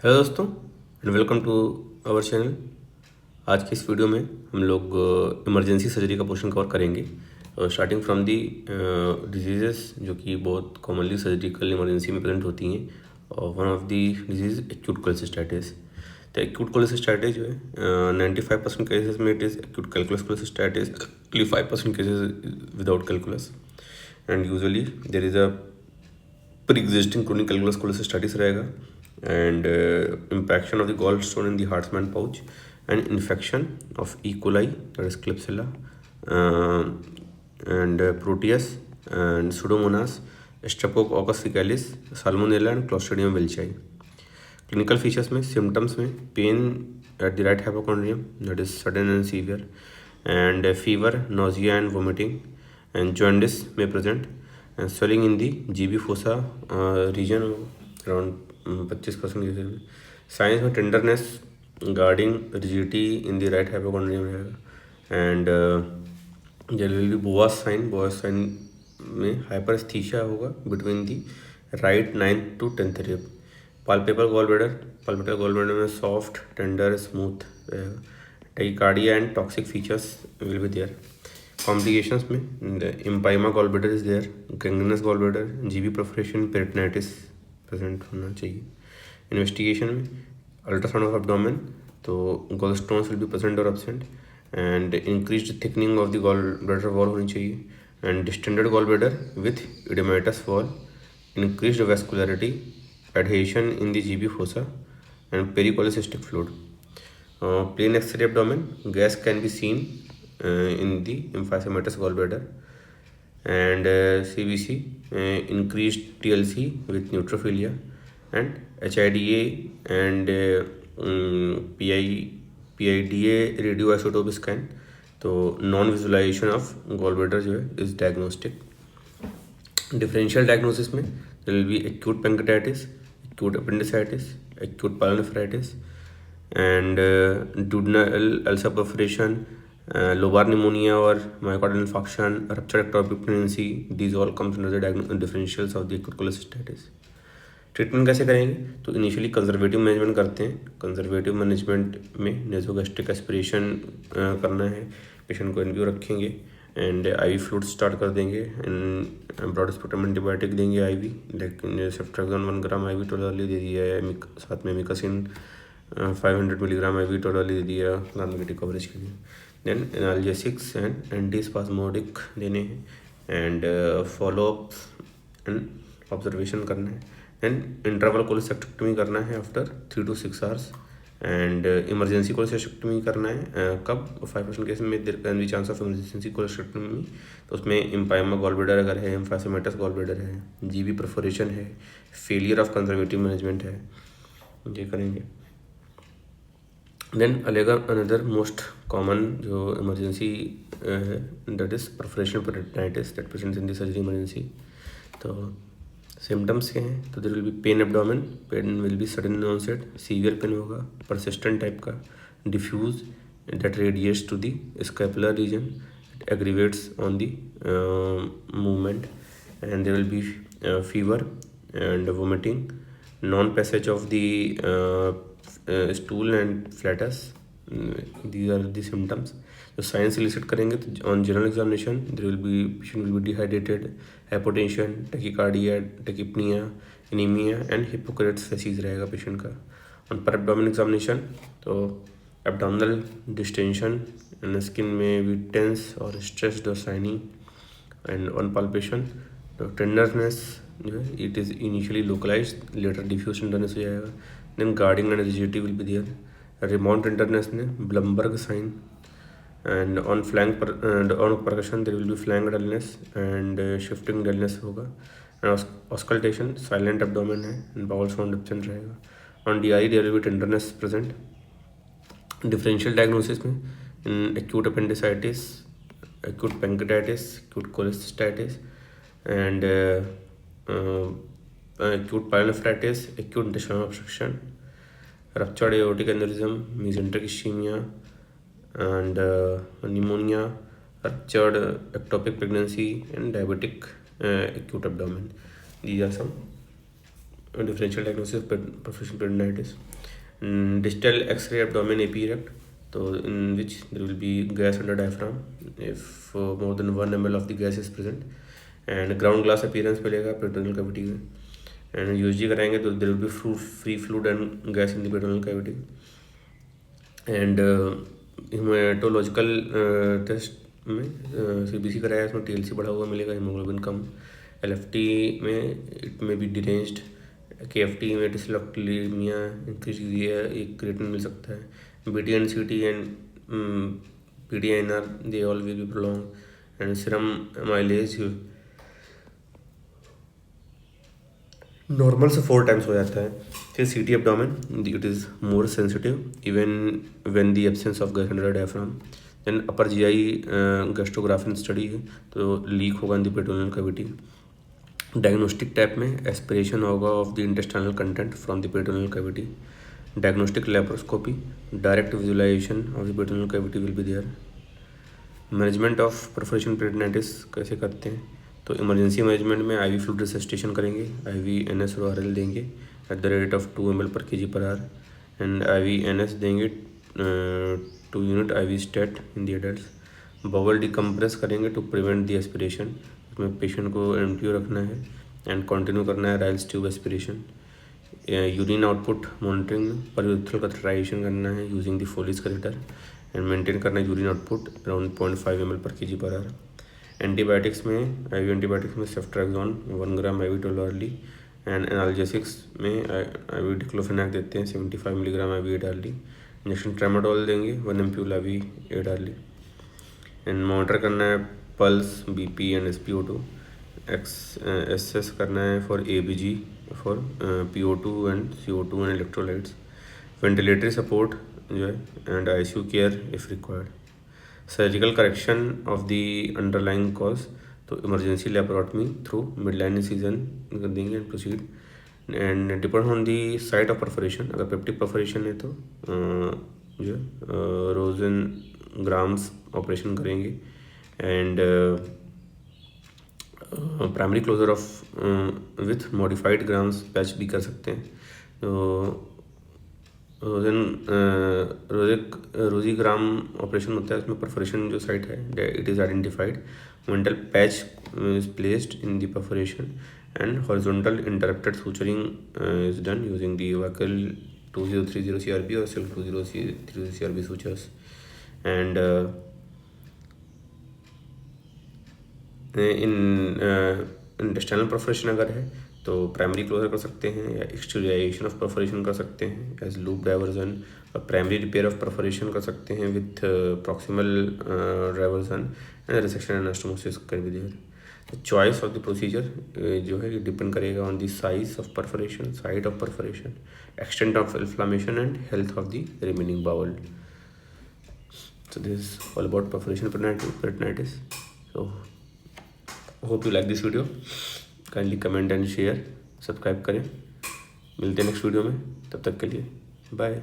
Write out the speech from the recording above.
Hello दोस्तों and welcome to our channel. आज की इस वीडियो में हम लोग इमरजेंसी सर्जरी का पोर्शन कवर करेंगे, स्टार्टिंग फ्रॉम दी डिजीज़ेस जो कि बहुत कॉमनली सर्जिकल इमरजेंसी में प्रेजेंट होती हैं। और one of the disease acute cholecystitis. तो एक्यूट कोलेसिस्टाइटिस जो है 95% केसेस में it is acute calculus cholecystitis, only 5% cases without calculus. And usually there is a pre existing chronic calculus cholecystitis रहेगा, and impaction of the gallstone in the Hartmann pouch, and infection of E. coli, that is Klebsiella, and Proteus and Pseudomonas, Streptococcus faecalis, Salmonella and Clostridium welchi. Clinical features में symptoms में pain at the right hypochondrium, that is sudden and severe, and fever, nausea and vomiting, and jaundice may present, and swelling in the GB fossa region around 25% cases में। Signs में tenderness, guarding, rigidity in the right hypochondrium रहेगा। And there will be Boas sign में hyperaesthesia होगा between the right 9th to 10th rib. Palpable gallbladder में soft, tender, smooth रहेगा। Tachycardia and toxic features will be there. Complications में empyema gallbladder is there, gangrenous gallbladder, GB perforation, peritonitis present होना चाहिए। Investigation में ultrasound of abdomen, तो gallstones will be present और absent, and increased thickening of the gall bladder wall होनी चाहिए, and distended gall bladder with oedematous wall, increased vascularity, adhesion in the GB fossa, and pericholecystic fluid. Plain X-ray abdomen, gas can be seen in the emphysematous gall bladder, and CBC, increased TLC with neutrophilia, and HIDA and PIDA radioisotope scan, तो non visualization of gallbladder जो है is diagnostic. Differential diagnosis में there will be acute pancreatitis, acute appendicitis, acute pyelonephritis, and duodenal ulcer perforation, lobar pneumonia or myocardial infarction, ruptured ectopic pregnancy. These all comes under the differentials of the acute cholecystitis. Treatment कैसे करेंगे? तो initially conservative management करते हैं। Conservative management में nasogastric aspiration करना है, patient को एनबीओ रखेंगे, एंड आईवी फ्लूइड स्टार्ट कर देंगे, एंड ब्रॉड स्पेक्ट्रम एंटीबायोटिक देंगे आईवी, लेकिन सेफ्ट्राक्सोन 1 ग्राम आईवी टोटली दे दिया है, साथ में मिकासिन 500 मिलीग्राम आईवी टोटली दे दिया ग्राम नेगेटिव कवरेज के लिए। देन एनाल्जेसिक्स एंड एंटीस्पास्मोडिक देने हैं, एंड फॉलोअप एंड ऑब्जर्वेशन करना है। देन इंटरवल कोलेसेक्टोमी करना है after 3 to 6 hours, and emergency cholecystectomy करना है कब? 5% केस में there can be chance of emergency cholecystectomy. तो उसमें इम्पाइमा गॉलब्लैडर अगर है, एम्फाइसेमेटस गॉलब्लैडर है, जीबी परफोरेशन है, फेलियर ऑफ कंजर्वेटिव मैनेजमेंट है, ये करेंगे। देन अनदर मोस्ट कॉमन जो इमरजेंसी है that is perforation peritonitis that presents in the surgery emergency. तो सिम्टम्स क्या हैं? तो there will be pen abdomen, pain will be sudden onset, severe pain होगा, परसिस्टेंट टाइप का, diffuse that radiates to the scapular region, it aggravates on the movement, and there will be fever and vomiting, non passage of the stool and flatus. These are the symptoms. तो signs elicit करेंगे तो on general examination there will be patient will be dehydrated, hypotension, tachycardia, tachypnoea, anaemia and Hippocrates facies रहेगा patient का। On पर abdominal examination तो abdominal distension and skin में भी tense और स्ट्रेस्ड और शाइनी, एंड ऑन पाल्पेशन तो tenderness जो है it is initially localised, later diffuse tenderness हो जाएगा। Then guarding and rigidity will be there, rebound tenderness ने Blumberg sign, and on flank पर on percussion there will be flank dullness and shifting dullness होगा, and auscultation, silent abdomen है, and bowel sound absent रहेगा। On D I there will B tenderness present. Differential diagnosis में in acute appendicitis, acute pancreatitis, acute cholecystitis, and acute pyelonephritis, acute intestinal obstruction, ruptured aortic aneurysm, mesenteric ischemia, and pneumonia, ruptured ectopic pregnancy, and diabetic acute abdomen. These are some differential diagnosis of perforation peritonitis. Distal X-ray abdomen AP erect, so in which there will be gas under diaphragm if more than 1 ml of the gas is present, and ground glass appearance मिलेगा peritoneal cavity में, and USG कराएंगे तो there will be free fluid and gas in the peritoneal cavity, and hematological test में CBC कराया, इसमें TLC बढ़ा हुआ मिलेगा, हीमोग्लोबिन कम, LFT में it may be deranged, KFT में डिसलेक्टोलीमिया इंक्रीज हुई है, एक क्रिएटिनिन मिल सकता है, BT and CT and PDNR they all will be prolonged, and serum amylase normal से 4 टाइम्स हो जाता है. फिर CT abdomen it is more sensitive even when the absence of gas under diaphragm. Then upper GI gastrografin study है तो leak होगा in the peritoneal cavity. Diagnostic type में aspiration होगा of the intestinal content from the peritoneal cavity. Diagnostic laparoscopy, direct visualization of the peritoneal cavity will be there. Management of perforation peritonitis कैसे करते हैं, तो emergency management में IV fluid resuscitation करेंगे, IV NS और RL देंगे at the rate of 2 ml per kg/h, and IV NS देंगे 2 unit IV stat in the adults. Bowel decompress करेंगे टू प्रिवेंट द एस्पिरेशन, इसमें पेशेंट को empty रखना है एंड कंटिन्यू करना है Ryle's tube aspiration. Urine output monitoring, per urethral catheterisation करना है using the Foley's catheter and maintain करना है urine output around 0.5 ml per kg/h. Antibiotics में IV एंटीबायोटिक्स में ceftriaxone 1 gram IV twelve hourly, and analgesics में IV diclofenac देते हैं 75 milligram IV eight hourly. Injection tramadol देंगे 1 ampoule IV eight hourly. And monitor करना है pulse, BP and SpO2. Assess करना है for ABG for PO2 and CO2 and electrolytes. Ventilatory support जो है and ICU care if required. Surgical correction of the underlying cause, तो emergency laparotomy through midline incision कर देंगे and proceed. And depend on the site of perforation, अगर peptic perforation है तो जो रोजन ग्राम्स ऑपरेशन करेंगे. And primary closure of with modified Graham's patch भी कर सकते हैं. तो रोजी ग्राम ऑपरेशन होता है, उसमें परफोरेशन जो साइट है it is identified, mental patch is placed in the perforation and horizontal interrupted suturing is done using the Wakal 2030 CRB और silk 2030 CRB sutures. And in intestinal perforation अगर है तो प्राइमरी क्लोजर कर सकते हैं या एक्सटर्योराइजेशन ऑफ परफोरेशन कर सकते हैं एज लूप डाइवर्जन, और प्राइमरी रिपेयर ऑफ परफोरेशन कर सकते हैं with proximal diversion and resection and anastomosis कर भी there. The choice of the procedure जो है ये डिपेंड करेगा on the size of perforation, site of perforation, extent of inflammation and health of the remaining bowel. So this is all about perforation peritonitis. So hope you like this video. Kindly comment and share, subscribe करें. मिलते हैं next video में, तब तक के लिए bye.